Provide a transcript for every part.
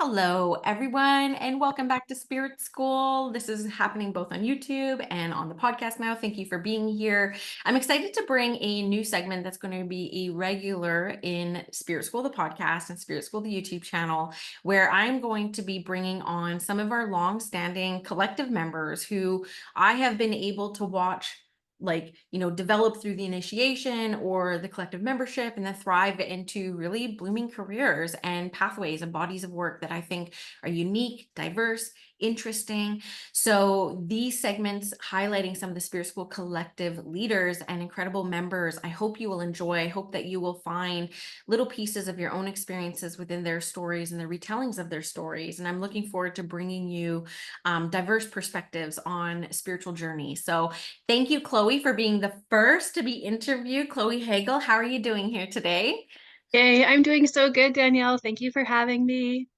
Hello, everyone, and welcome back to Spirit School. This is happening both on YouTube and on the podcast now. Thank you for being here. I'm excited to bring a new segment that's going to be a regular in Spirit School, the podcast, and Spirit School, the YouTube channel, where I'm going to be bringing on some of our long-standing collective members who I have been able to watch develop through the initiation or the collective membership and then thrive into really blooming careers and pathways and bodies of work that I think are unique, diverse, interesting. So these segments highlighting some of the Spirit School collective leaders and incredible members, I hope you will enjoy. I hope that you will find little pieces of your own experiences within their stories and the retellings of their stories. And I'm looking forward to bringing you diverse perspectives on spiritual journey. So thank you, Chloe, for being the first to be interviewed. Chloe Hagel, how are you doing here today? Hey, I'm doing so good, Danielle. Thank you for having me.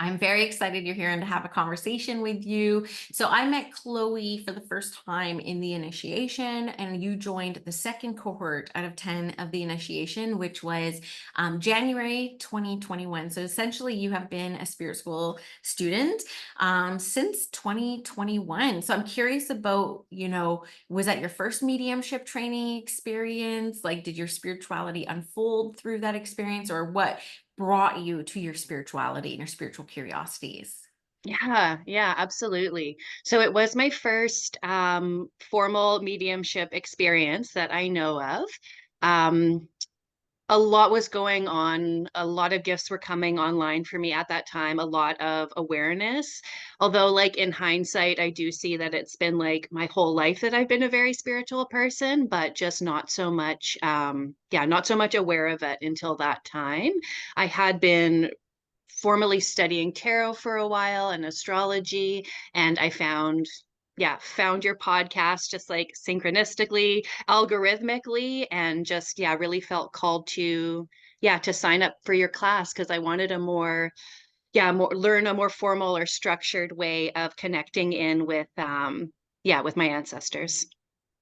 I'm very excited you're here and to have a conversation with you. So I met Chloe for the first time in the initiation, and you joined the second cohort out of 10 of the initiation, which was January 2021. So essentially, you have been a Spirit School student since 2021. So I'm curious about, was that your first mediumship training experience? Like, did your spirituality unfold through that experience, or what brought you to your spirituality and your spiritual curiosities? Yeah, absolutely. So it was my first formal mediumship experience that I know of. Um, a lot was going on. A lot of gifts were coming online for me at that time, a lot of awareness. Although, like in hindsight, I do see that it's been like my whole life that I've been a very spiritual person, but just not so much, not so much aware of it until that time. I had been formally studying tarot for a while and astrology, and I found your podcast just like synchronistically, algorithmically, and just really felt called to sign up for your class because I wanted a more learn a more formal or structured way of connecting in with my ancestors.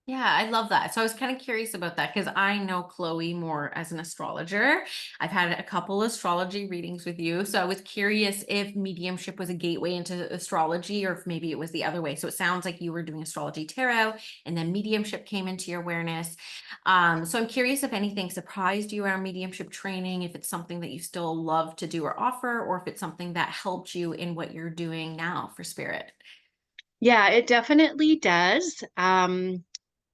Yeah, I love that. So I was kind of curious about that because I know Chloe more as an astrologer. I've had a couple astrology readings with you. So I was curious if mediumship was a gateway into astrology or if maybe it was the other way. So it sounds like you were doing astrology tarot and then mediumship came into your awareness. So I'm curious if anything surprised you around mediumship training, if it's something that you still love to do or offer, or if it's something that helped you in what you're doing now for spirit. Yeah, it definitely does.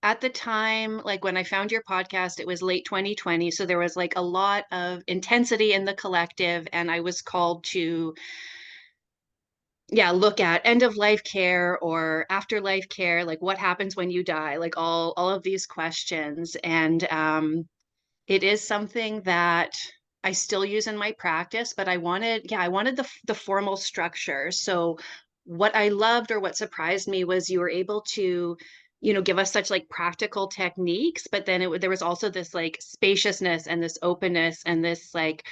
At the time, like when I found your podcast, it was late 2020. So there was like a lot of intensity in the collective, and I was called to, look at end of life care or afterlife care, like what happens when you die, like all of these questions. And it is something that I still use in my practice, but I wanted the formal structure. So what I loved or what surprised me was you were able to, give us such like practical techniques, but then there was also this like spaciousness and this openness and this like,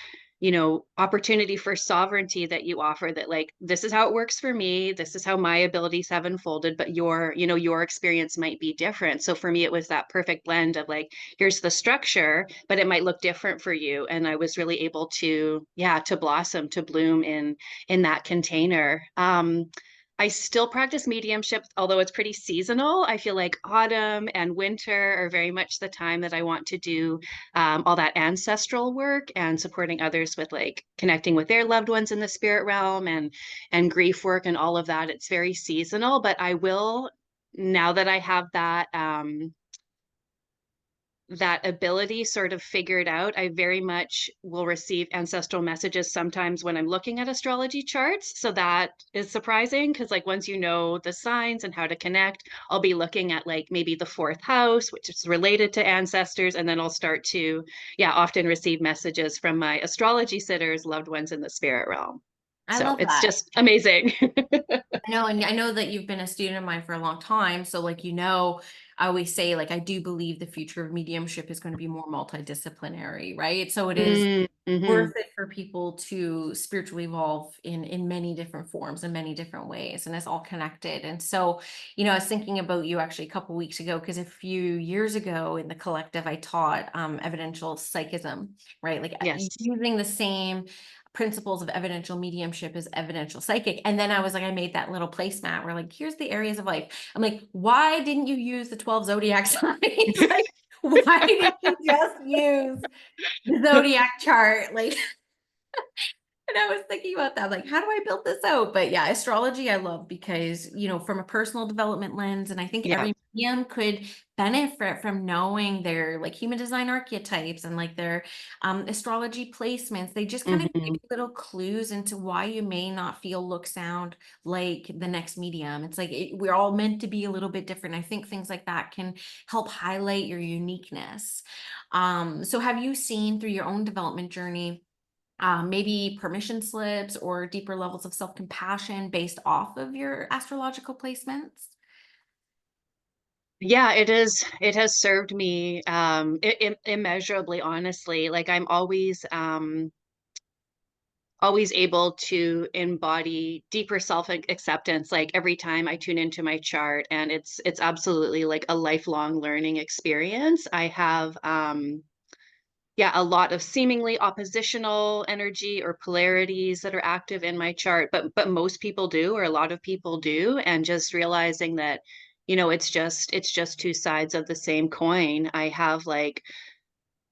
opportunity for sovereignty that you offer that like, this is how it works for me. This is how my abilities have unfolded, but your experience might be different. So for me, it was that perfect blend of like, here's the structure, but it might look different for you. And I was really able to blossom, to bloom in that container. I still practice mediumship, although it's pretty seasonal. I feel like autumn and winter are very much the time that I want to do all that ancestral work and supporting others with like connecting with their loved ones in the spirit realm and grief work and all of that. It's very seasonal, but I will now that I have that ability sort of figured out, I very much will receive ancestral messages sometimes when I'm looking at astrology charts. So that is surprising because, like, once you know the signs and how to connect, I'll be looking at like maybe the fourth house, which is related to ancestors. And then I'll start to, often receive messages from my astrology sitters, loved ones in the spirit realm. I So love it's that. just amazing. I know, and I know that you've been a student of mine for a long time. So, I always say, I do believe the future of mediumship is going to be more multidisciplinary, right? So it is worth Mm-hmm. it for people to spiritually evolve in many different forms and many different ways, and it's all connected. And so, I was thinking about you actually a couple weeks ago because a few years ago in the collective, I taught evidential psychism, right? Like Yes. using the same principles of evidential mediumship is evidential psychic. And then I was like, I made that little placemat where like, here's the areas of life. I'm like, why didn't you use the 12 zodiac signs? Like, why did you just use the zodiac chart? Like, and I was thinking about that, like, how do I build this out? But yeah, astrology I love because, from a personal development lens, and I think Yeah. every medium could benefit from knowing their like human design archetypes and like their astrology placements. They just kind of give Mhm. you little clues into why you may not feel, look, sound like the next medium. It's like we're all meant to be a little bit different. I think things like that can help highlight your uniqueness. So have you seen through your own development journey maybe permission slips or deeper levels of self-compassion based off of your astrological placements? Yeah, it has served me, immeasurably, honestly. Like, I'm always able to embody deeper self acceptance, like, every time I tune into my chart, and it's absolutely, like, a lifelong learning experience. I have, yeah, a lot of seemingly oppositional energy or polarities that are active in my chart, but most people do, or a lot of people do, and just realizing that, it's just two sides of the same coin. I have, like,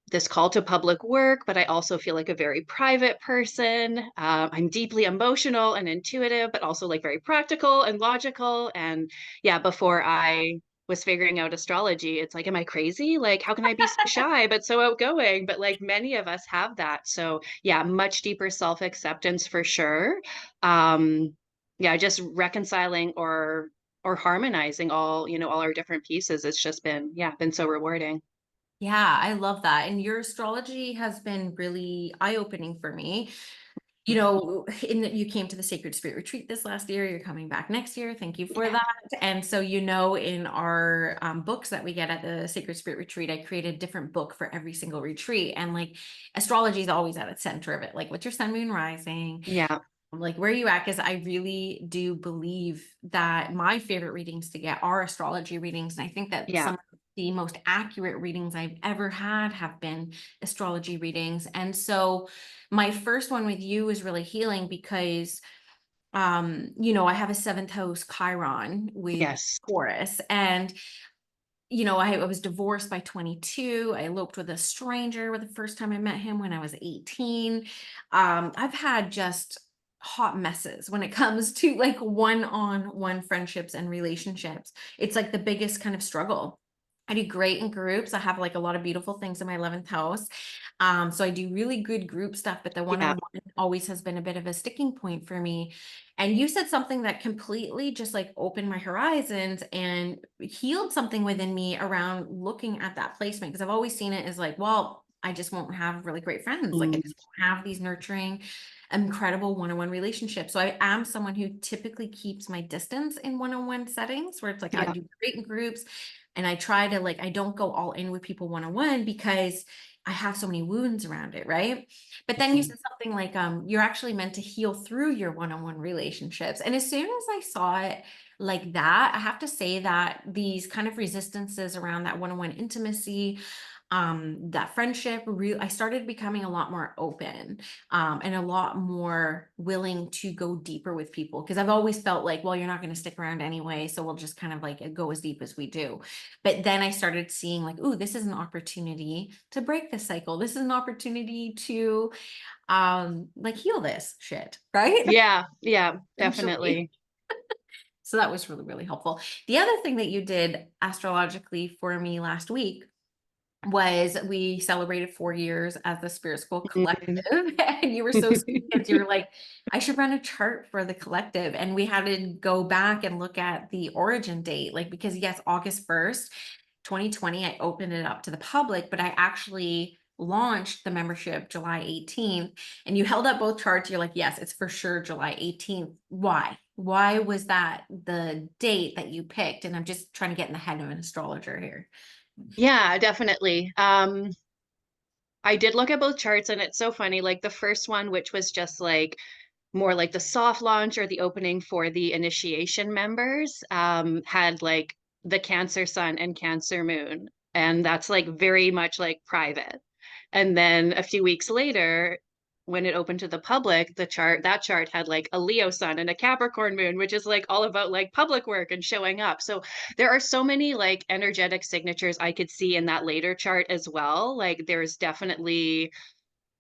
this call to public work, but I also feel like a very private person. I'm deeply emotional and intuitive, but also like very practical and logical. And yeah, before I was figuring out astrology, it's like, am I crazy? Like, how can I be so shy but so outgoing? But like many of us have that. So yeah, much deeper self acceptance for sure. Um, yeah, just reconciling or harmonizing all our different pieces. It's just been so rewarding. Yeah, I love that. And your astrology has been really eye-opening for me. In that you came to the Sacred Spirit Retreat this last year, you're coming back next year. Thank you for Yeah. that. And so, in our books that we get at the Sacred Spirit Retreat, I created a different book for every single retreat. And like astrology is always at the center of it. Like, what's your sun, moon, rising? Yeah. Like, where are you at? Because I really do believe that my favorite readings to get are astrology readings. And I think that Yeah. some of the most accurate readings I've ever had have been astrology readings. And so my first one with you is really healing because I have a seventh house Chiron with Yes. Taurus. And I was divorced by 22. I eloped with a stranger with the first time I met him when I was 18. I've had just hot messes when it comes to like one-on-one friendships and relationships. It's like the biggest kind of struggle. I do great in groups. I have like a lot of beautiful things in my 11th house. So I do really good group stuff, but the Yeah. one-on-one always has been a bit of a sticking point for me. And you said something that completely just like opened my horizons and healed something within me around looking at that placement. Because I've always seen it as like, well, I just won't have really great friends. Like I Mm. just won't have these nurturing, incredible one-on-one relationships. So I am someone who typically keeps my distance in one-on-one settings where it's like I Yeah. do great in groups and I try to like, I don't go all in with people one-on-one because I have so many wounds around it, right? But then you Mhm. said something like, you're actually meant to heal through your one-on-one relationships. And as soon as I saw it like that, I have to say that these kind of resistances around that one-on-one intimacy, that friendship, I started becoming a lot more open, and a lot more willing to go deeper with people. Cause I've always felt like, well, you're not going to stick around anyway. So we'll just kind of like go as deep as we do. But then I started seeing like, ooh, this is an opportunity to break this cycle. This is an opportunity to like heal this shit, right? Yeah. Yeah. Essentially. Definitely. So that was really, really helpful. The other thing that you did astrologically for me last week was we celebrated 4 years as the Spirit School Mhm. Collective. And you were so sweet because you were like, I should run a chart for the collective. And we had to go back and look at the origin date, like, because yes, August 1st, 2020, I opened it up to the public, but I actually launched the membership July 18th. And you held up both charts. You're like, yes, it's for sure July 18th. Why? Why was that the date that you picked? And I'm just trying to get in the head of an astrologer here. Yeah, definitely. I did look at both charts, and it's so funny. Like the first one, which was just like more like the soft launch or the opening for the initiation members, had like the Cancer Sun and Cancer Moon. And that's like very much like private. And then a few weeks later, when it opened to the public, that chart had like a Leo sun and a Capricorn moon, which is like all about like public work and showing up. So there are so many like energetic signatures I could see in that later chart as well. Like there's definitely,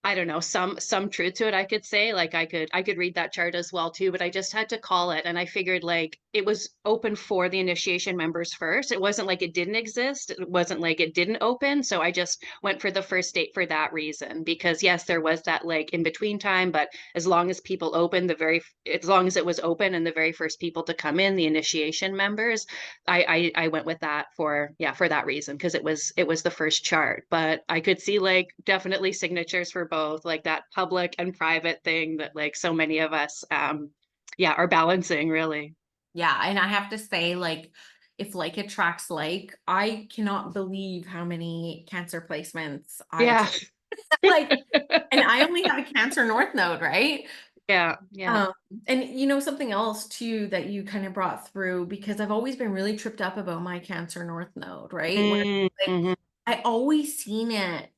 I don't know, some truth to it, I could say. Like I could read that chart as well too, but I just had to call it. And I figured like it was open for the initiation members first. It wasn't like it didn't exist. It wasn't like it didn't open. So I just went for the first date for that reason. Because yes, there was that like in between time, but as long as people opened as long as it was open and the very first people to come in, the initiation members, I went with that for, yeah, for that reason, because it was the first chart. But I could see like definitely signatures for both, like that public and private thing that like so many of us yeah, are balancing really. Yeah, and I have to say, like, if like attracts like, I cannot believe how many Cancer placements I Yeah. attract. Like, and I only have a Cancer North Node, right? Yeah, yeah. Um, and you know, something else too that you kind of brought through, because I've always been really tripped up about my Cancer North Node, right? Where like Mm-hmm. I always seen it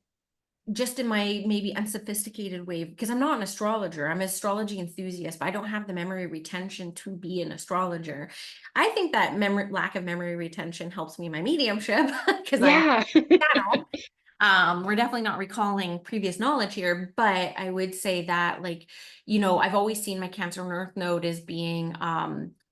just in my maybe unsophisticated way, because I'm not an astrologer. I'm an astrology enthusiast, but I don't have the memory retention to be an astrologer. I think that memory lack of memory retention helps me in my mediumship because I Yeah. channel. We're definitely not recalling previous knowledge here, but I would say that, like, you know, I've always seen my Cancer North Node as being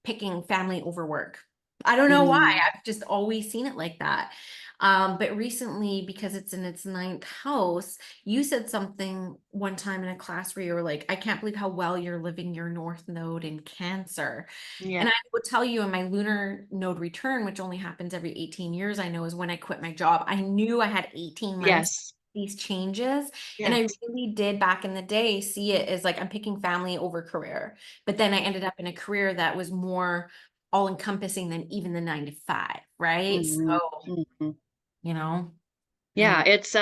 picking family over work. I don't know why. Mm, I've just always seen it like that. But recently, because it's in its ninth house, you said something one time in a class where you were like, I can't believe how well you're living your North Node in Cancer. yeah. And I would tell you, in my lunar node return, which only happens every 18 years, I know, is when I quit my job. I knew I had 18 months Yes. these changes. And I Yes. really did back in the day see it as like I'm picking family over career. But then I ended up in a career that was more all encompassing than even the 9 to 5, right? Mm-hmm. So, Mm-hmm. you know, Yeah, anyway. it's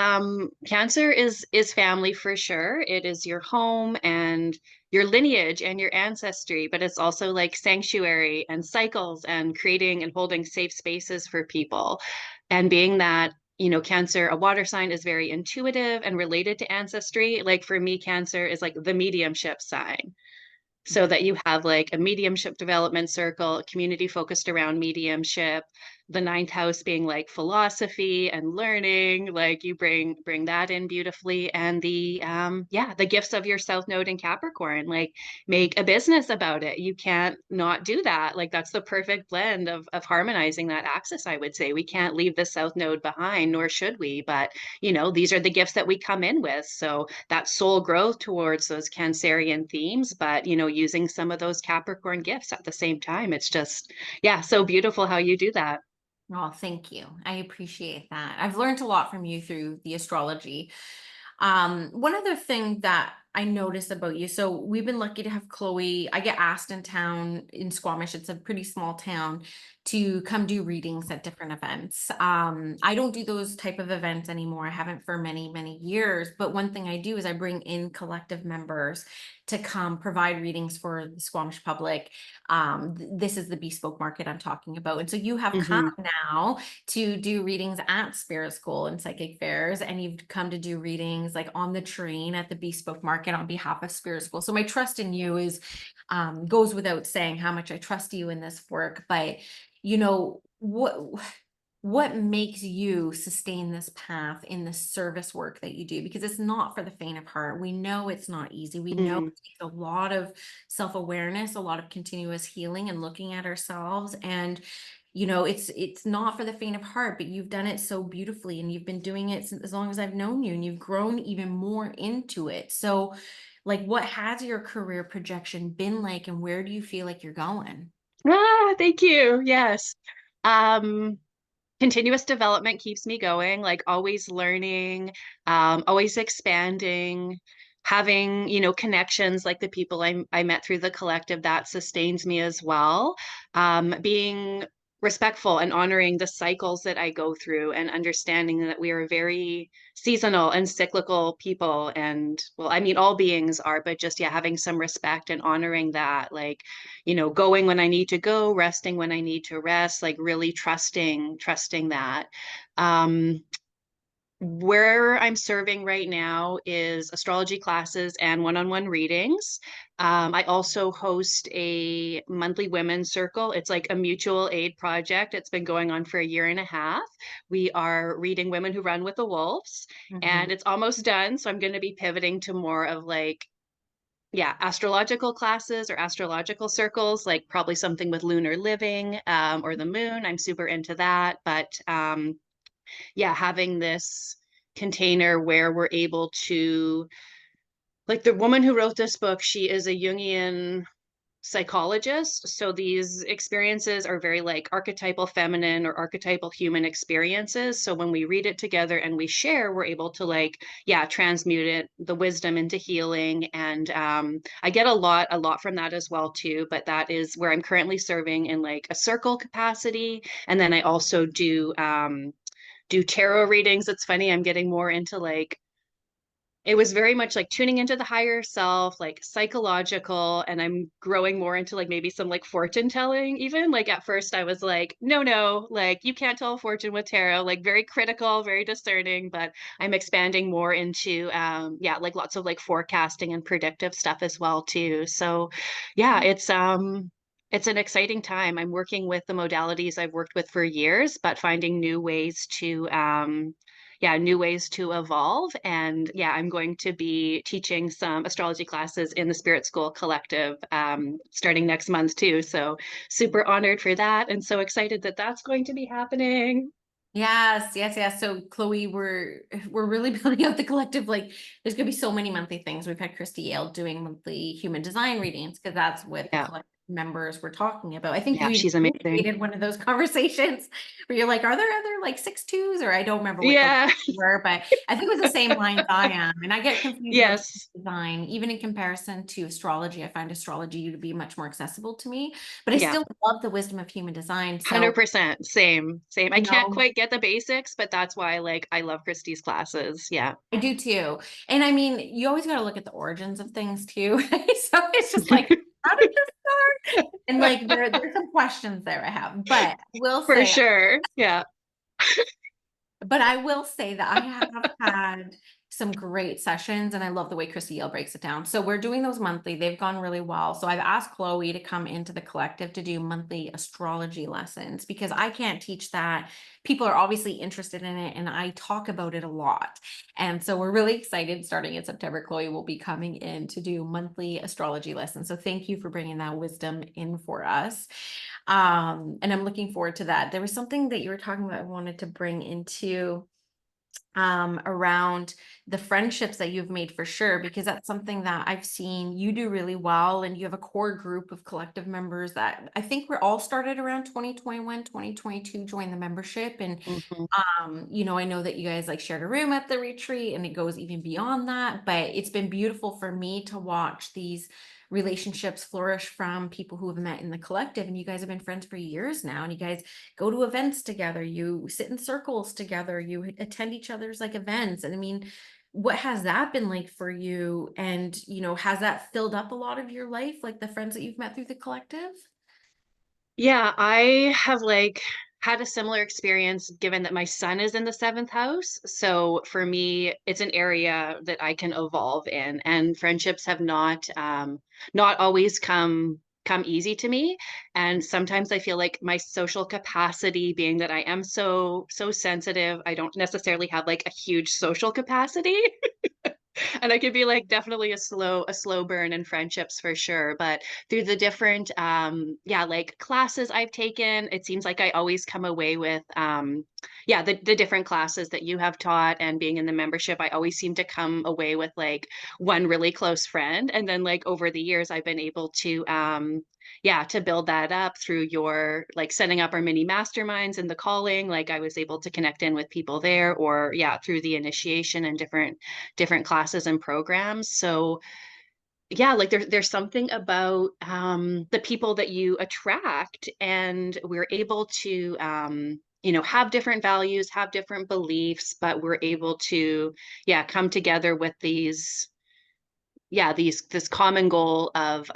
Cancer is family for sure. It is your home and your lineage and your ancestry, but it's also like sanctuary and cycles and creating and holding safe spaces for people. And being that, Cancer, a water sign, is very intuitive and related to ancestry. Like for me, Cancer is like the mediumship sign, so that you have like a mediumship development circle, a community focused around mediumship, the ninth house being like philosophy and learning, like you bring that in beautifully. And the yeah, the gifts of your south node in Capricorn, like make a business about it. You can't not do that. Like that's the perfect blend of harmonizing that axis, I would say. We can't leave the south node behind, nor should we, but these are the gifts that we come in with. So that soul growth towards those Cancerian themes, but using some of those Capricorn gifts at the same time. It's just, yeah, so beautiful how you do that. Oh, thank you. I appreciate that. I've learned a lot from you through the astrology. One other thing that I noticed about you, so we've been lucky to have Chloe. I get asked in town in Squamish, it's a pretty small town, to come do readings at different events. I don't do those type of events anymore. I haven't for many, many years. But one thing I do is I bring in collective members to come provide readings for the Squamish public. This is the bespoke market I'm talking about. And so you have come Hmm. now to do readings at Spirit School and Psychic Fairs, and you've come to do readings like on the train at the Bespoke Market on behalf of Spirit School. So my trust in you is goes without saying how much I trust you in this work. But you know what makes you sustain this path in the service work that you do? Because it's not for the faint of heart. We know it's not easy. We know Hmm. it takes a lot of self-awareness, a lot of continuous healing and looking at ourselves. And it's not for the faint of heart, but you've done it so beautifully, and you've been doing it since as long as I've known you, and you've grown even more into it. So like, what has your career projection been like, and where do you feel like you're going? Thank you. Yes. Um, Continuous development keeps me going, like always learning, always expanding, having, connections like the people I met through the collective, that sustains me as well. Being respectful and honoring the cycles that I go through and understanding that we are very seasonal and cyclical people. And well, I mean, all beings are, but just, yeah, having some respect and honoring that, like, going when I need to go, resting when I need to rest, like really trusting that. Um, Where I'm serving right now is astrology classes and one-on-one readings. I also host a monthly women's circle. It's like a mutual aid project. It's been going on for a year and a half. We are reading Women Who Run with the Wolves, Mhm. and it's almost done. So I'm going to be pivoting to more of like, yeah, astrological classes or astrological circles, like probably something with lunar living, or the moon. I'm super into that. But yeah, having this container where we're able to, like the woman who wrote this book, she is a Jungian psychologist. So these experiences are very like archetypal feminine or archetypal human experiences. So when we read it together and we share, we're able to like, yeah, transmute it, the wisdom into healing. And I get a lot from that as well too. But that is where I'm currently serving in like a circle capacity. And then I also do tarot readings. It's funny, I'm getting more into like, it was very much like tuning into the higher self, like psychological, and I'm growing more into like maybe some like fortune telling even. Like at first I was like, no, no, like you can't tell a fortune with tarot, like very critical, very discerning, but I'm expanding more into yeah, like lots of like forecasting and predictive stuff as well too. So yeah, it's an exciting time. I'm working with the modalities I've worked with for years, but finding new ways to yeah, new ways to evolve. And yeah, I'm going to be teaching some astrology classes in the Spirit School Collective starting next month too. So super honored for that and so excited that that's going to be happening. Yes, yes, yes. So Chloe, we're really building out the collective. Like, there's gonna be so many monthly things. We've had Christy Yale doing monthly human design readings because that's what the Yeah, collective members were talking about. I think yeah, you even she's amazing. initiated one of those conversations where you're like, "Are there other like 6-2s?" Or I don't remember what the Yeah, were, but I think it was the same lines I am, and I get confused about yes, design, even in comparison to astrology. I find astrology to be much more accessible to me, but I yeah. still love the wisdom of human design. So 100%. Same, same. I you can't know. quite get the basics, but that's why like I love Christie's classes. Yeah. I do too. And I mean, you always got to look at the origins of things too. So it's just like, how did this start? And like there's some questions there I have, For sure. Yeah. but I will say that I have had some great sessions and I love the way Christy Yale breaks it down. So we're doing those monthly. They've gone really well. So I've asked Chloe to come into the collective to do monthly astrology lessons because I can't teach that. People are obviously interested in it and I talk about it a lot. And so we're really excited starting in September. Chloe will be coming in to do monthly astrology lessons. So thank you for bringing that wisdom in for us. And I'm looking forward to that. There was something that you were talking about I wanted to bring into around the friendships that you've made for sure, because that's something that I've seen you do really well. And you have a core group of collective members that I think we're all started around 2021, 2022, join the membership. And Mhm. I know that you guys like shared a room at the retreat and it goes even beyond that, but it's been beautiful for me to watch these relationships flourish from people who have met in the collective. And you guys have been friends for years now, and you guys go to events together, you sit in circles together, you attend each other's like events. And I mean, what has that been like for you? And, has that filled up a lot of your life, like the friends that you've met through the collective? Yeah, I have like had a similar experience given that my son is in the seventh house. So for me, it's an area that I can evolve in, and friendships have not always come easy to me. And sometimes I feel like my social capacity, being that I am so sensitive, I don't necessarily have like a huge social capacity. And I could be like definitely a slow burn in friendships for sure. But through the different yeah, like classes I've taken, it seems like I always come away with yeah, the different classes that you have taught and being in the membership, I always seem to come away with like one really close friend. And then like over the years I've been able to yeah, to build that up through your like setting up our mini masterminds and the calling, like I was able to connect in with people there, or yeah, through the initiation and different classes and programs. So yeah, like there's something about the people that you attract, and we're able to have different values, have different beliefs, but we're able to yeah, come together with these yeah, these this common goal of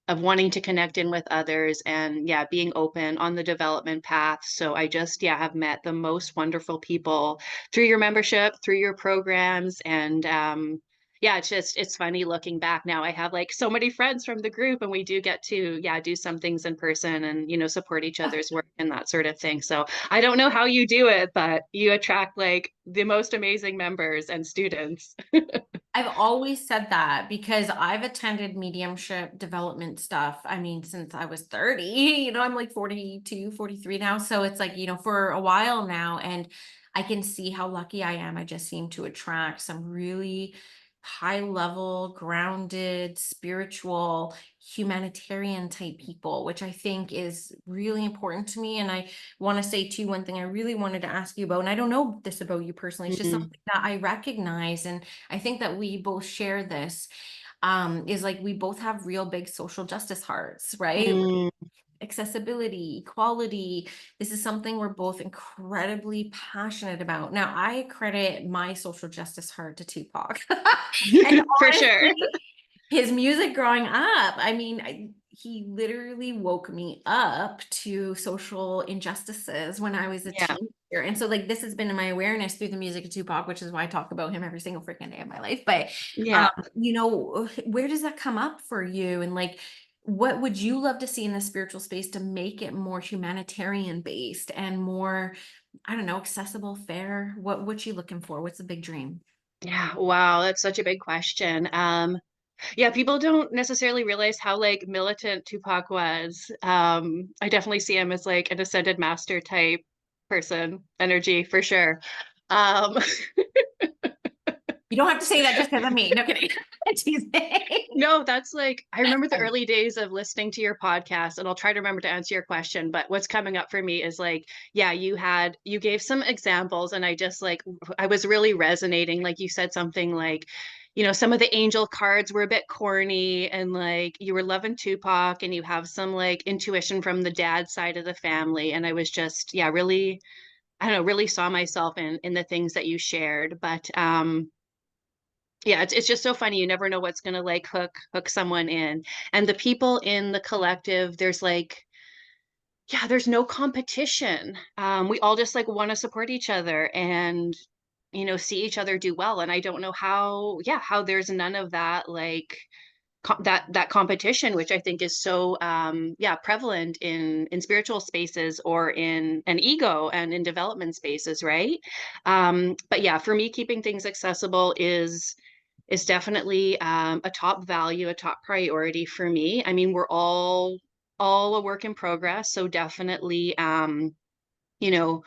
of wanting to connect in with others and yeah, being open on the development path. So I just yeah, have met the most wonderful people through your membership, through your programs and yeah, it's funny looking back now. I have like so many friends from the group and we do get to yeah, do some things in person and support each other's work and that sort of thing. So I don't know how you do it, but you attract like the most amazing members and students. I've always said that because I've attended mediumship development stuff. I mean, since I was 30, I'm like 42, 43 now. So it's like, for a while now. And I can see how lucky I am. I just seem to attract some really high level, grounded, spiritual, humanitarian type people, which I think is really important to me. And I want to say too, one thing I really wanted to ask you about, and I don't know this about you personally, it's just Mm, something that I recognize. And I think that we both share this, is like we both have real big social justice hearts, right? mm. Accessibility, equality. This is something we're both incredibly passionate about. Now, I credit my social justice heart to Tupac. And For sure. honestly, his music growing up, I mean, he literally woke me up to social injustices when I was a Yeah. teenager. And so, like, this has been in my awareness through the music of Tupac, which is why I talk about him every single freaking day of my life. But, Yeah. where does that come up for you? And, like, what would you love to see in the spiritual space to make it more humanitarian based and more, I don't know, accessible, fair? What you looking for? What's the big dream? Yeah. Wow. That's such a big question. Yeah, people don't necessarily realize how like militant Tupac was. I definitely see him as like an ascended master type person, energy for sure. Um, You don't have to say that just because of me. No kidding. Teasing. no, that's like, I remember the early days of listening to your podcast, and I'll try to remember to answer your question. But what's coming up for me is like, yeah, you gave some examples, and I just like, I was really resonating. Like, you said something like, some of the angel cards were a bit corny, and like, you were loving Tupac, and you have some like intuition from the dad side of the family. And I was just, yeah, really, I don't know, really saw myself in the things that you shared. But, yeah, it's just so funny. You never know what's gonna like hook someone in. And the people in the collective, there's like, yeah, there's no competition. We all just like want to support each other and see each other do well. And I don't know how, yeah, how there's none of that like that competition, which I think is so yeah, prevalent in spiritual spaces or in an ego and in development spaces, right? But yeah, for me, keeping things accessible is definitely a top value, a top priority for me. I mean, we're all a work in progress, so definitely you know,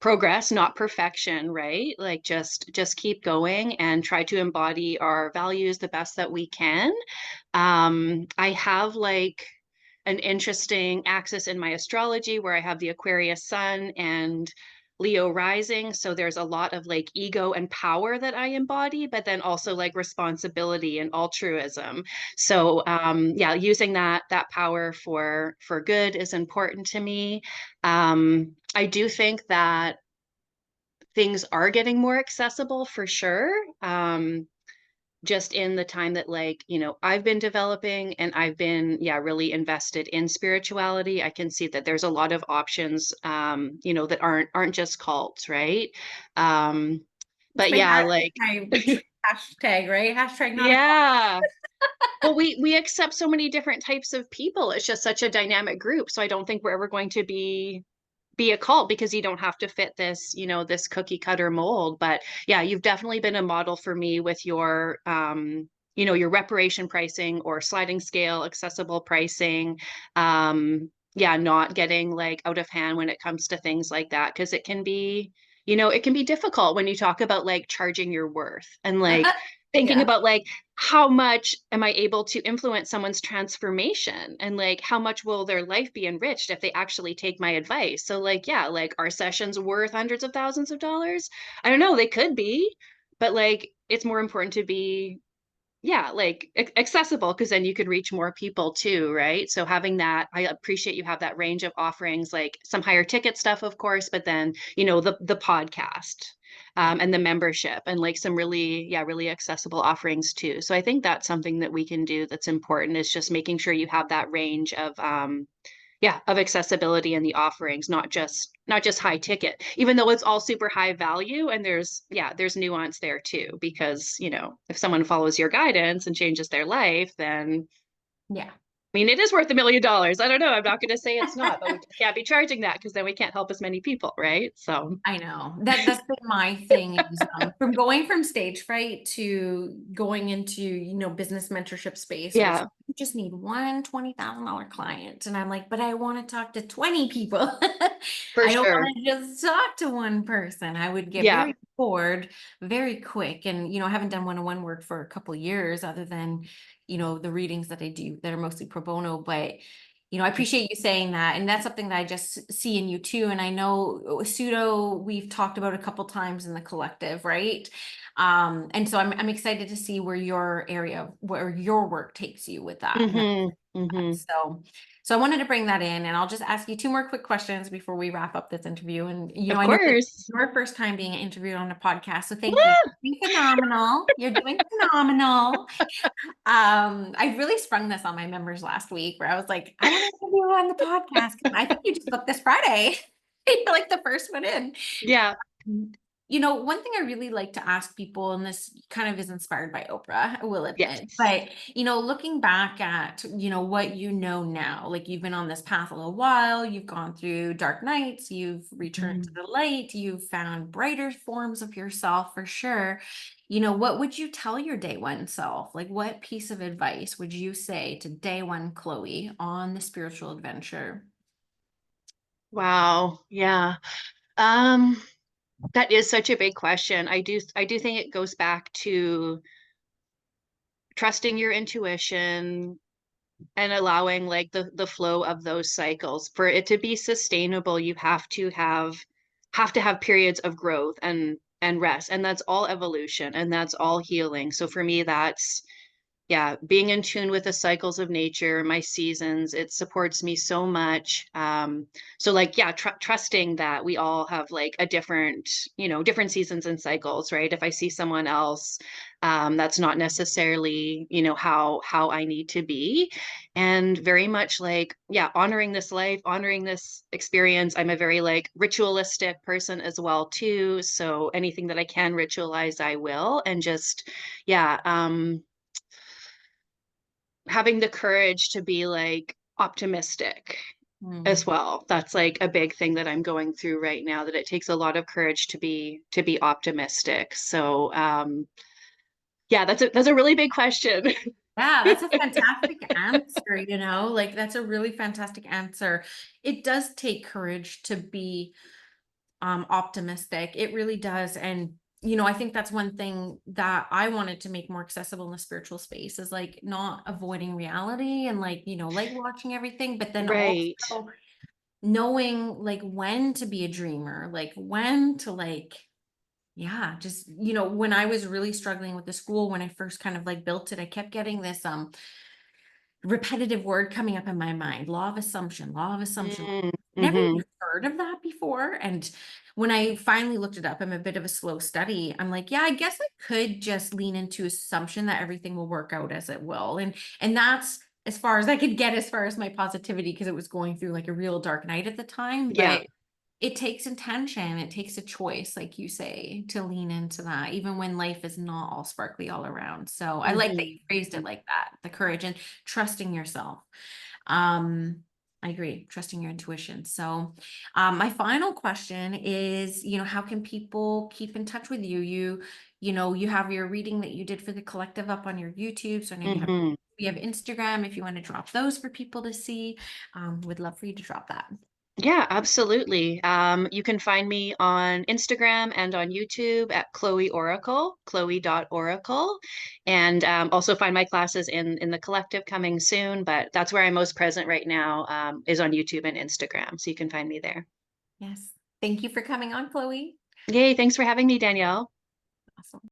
progress, not perfection, right? Like just keep going and try to embody our values the best that we can. I have like an interesting axis in my astrology where I have the Aquarius sun and Leo rising. So there's a lot of like ego and power that I embody, but then also like responsibility and altruism. So yeah, using that power for good is important to me. I do think that things are getting more accessible for sure. Just in the time that like I've been developing and I've been yeah really invested in spirituality, I can see that there's a lot of options that aren't just cults, right? um It's but my yeah, like hashtag, right? Hashtag not a call. yeah, well, we accept so many different types of people. It's just such a dynamic group, so I don't think we're ever going to be a cult because you don't have to fit this, this cookie cutter mold. But yeah, you've definitely been a model for me with your, your reparation pricing or sliding scale, accessible pricing. Yeah, not getting like out of hand when it comes to things like that. Cause it can be difficult when you talk about like charging your worth and like thinking Yeah. about like, how much am I able to influence someone's transformation? And like, how much will their life be enriched if they actually take my advice? So, like, yeah, like, are sessions worth hundreds of thousands of dollars? I don't know, they could be, but like, it's more important to be, yeah, like accessible because then you could reach more people too, right? So, having that, I appreciate you have that range of offerings, like some higher ticket stuff, of course, but then, the podcast. Yeah. and the membership, and like some really, yeah, really accessible offerings too. So I think that's something that we can do that's important, is just making sure you have that range of yeah, of accessibility in the offerings, not just high ticket, even though it's all super high value. And there's, yeah, there's nuance there too, because, you know, if someone follows your guidance and changes their life, then Yeah. I mean, it is worth $1 million. I don't know. I'm not going to say it's not, but we can't be charging that because then we can't help as many people, right? So, I know that's been my thing is from going from stage fright to going into, business mentorship space where it's, yeah, you just need one $20,000 client. And I'm like, but I want to talk to 20 people. for I don't sure. want to just talk to one person. I would get Yeah. very bored very quick. And, I haven't done one-on-one work for a couple of years other than, the readings that I do that are mostly pro bono, but I appreciate you saying that. And that's something that I just see in you too. And I know pseudo, we've talked about a couple times in the collective, right? And so I'm excited to see where your work takes you with that. Hmm. Hmm. So I wanted to bring that in, and I'll just ask you two more quick questions before we wrap up this interview. And, Of I know this is course. your first time being interviewed on a podcast. So thank you. You're doing phenomenal. You're doing phenomenal. I really sprung this on my members last week where I was like, I want to interview you on the podcast. I think you just booked this Friday. You're like the first one in. Yeah. Mm. One thing I really like to ask people, and this kind of is inspired by Oprah, I will admit, Yes. but looking back at, what you know now, like you've been on this path a little while, you've gone through dark nights, you've returned to Mhm. the light, you've found brighter forms of yourself for sure. What would you tell your day one self? Like, what piece of advice would you say to day one Chloe on the spiritual adventure? Wow. Yeah. Um, that is such a big question. I do think it goes back to trusting your intuition and allowing like the flow of those cycles. For it to be sustainable, you have to have periods of growth and rest. And that's all evolution and that's all healing. So for me, that's, yeah, being in tune with the cycles of nature, my seasons, it supports me so much. So like, yeah, trusting that we all have like a different, different seasons and cycles, right? If I see someone else, that's not necessarily, how I need to be. And very much like, yeah, honoring this life, honoring this experience. I'm a very like ritualistic person as well too. So anything that I can ritualize, I will. And just, yeah, having the courage to be like optimistic Hmm. as well. That's like a big thing that I'm going through right now, that it takes a lot of courage to be optimistic. So yeah, that's a really big question. Yeah, that's a fantastic answer, like that's a really fantastic answer. It does take courage to be optimistic. It really does. And I think that's one thing that I wanted to make more accessible in the spiritual space is like not avoiding reality and like, like watching everything, but then Right. also knowing like when to be a dreamer, like when to like yeah, just when I was really struggling with the school when I first kind of like built it, I kept getting this repetitive word coming up in my mind, law of assumption, law of assumption. Never Mm-hmm. even heard of that before. And when I finally looked it up, I'm a bit of a slow study. I'm like, yeah, I guess I could just lean into assumption that everything will work out as it will. And that's as far as I could get as far as my positivity, because it was going through like a real dark night at the time. Yeah. But it takes intention, it takes a choice, like you say, to lean into that, even when life is not all sparkly all around. So I like that you phrased it Mm-hmm. like that, the courage and trusting yourself. Um, I agree, trusting your intuition. So my final question is, how can people keep in touch with you? You have your reading that you did for the collective up on your YouTube. So I know Mm-hmm. you have Instagram if you want to drop those for people to see. Would love for you to drop that. Yeah, absolutely. You can find me on Instagram and on YouTube at Chloe Oracle, Chloe.oracle, and also find my classes in the collective coming soon. But that's where I'm most present right now, is on YouTube and Instagram. So you can find me there. Yes. Thank you for coming on, Chloe. Yay, thanks for having me, Danielle. Awesome.